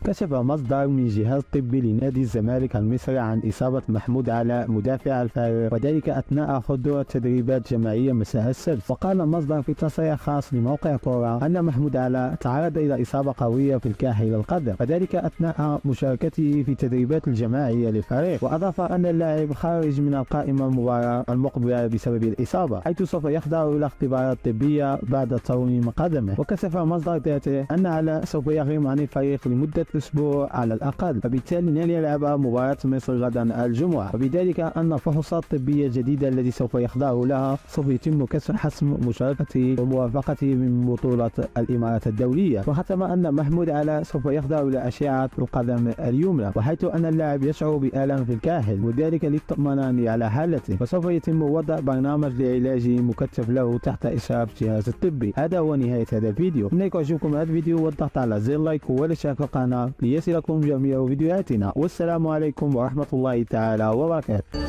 كشف مصدر من جهاز طبي لنادي الزمالك المصري عن إصابة محمود علاء مدافع الفريق، وذلك أثناء حضور تدريبات جماعية مساء السبت. وقال المصدر في تصريح خاص لموقع كورة أن محمود علاء تعرض إلى إصابة قوية في الكاحل القدم، وذلك أثناء مشاركته في التدريبات الجماعية للفريق. وأضاف أن اللاعب خارج من القائمة المباراة المقبلة بسبب الإصابة، حيث سوف يخضع إلى اختبارات طبية بعد ترميم قدمه. وكشف المصدر ذاته أن علاء سوف يغيب عن الفريق لمدة أسبوع على الأقل، فبالتالي لن يلعب مباراة مصر غدا الجمعة، وبذلك أن الفحوصات الطبية الجديدة التي سوف يخضع لها سوف يتم كشف حسم مشاركته وموافقته من بطولة الإمارات الدولية. وختم أن محمود علاء سوف يخضع إلى أشعة القدم اليمنى، وحيث أن اللاعب يشعر بآلام في الكاحل، وذلك للطمأنينة على حالته، وسوف يتم وضع برنامج لعلاج مكثف له تحت إشراف الجهاز الطبي. هذا هو نهاية هذا الفيديو. من يعجبكم هذا الفيديو والضغط على زر لايك والاشتراك في القناة ليصلكم جميع فيديوهاتنا، والسلام عليكم ورحمة الله تعالى وبركاته.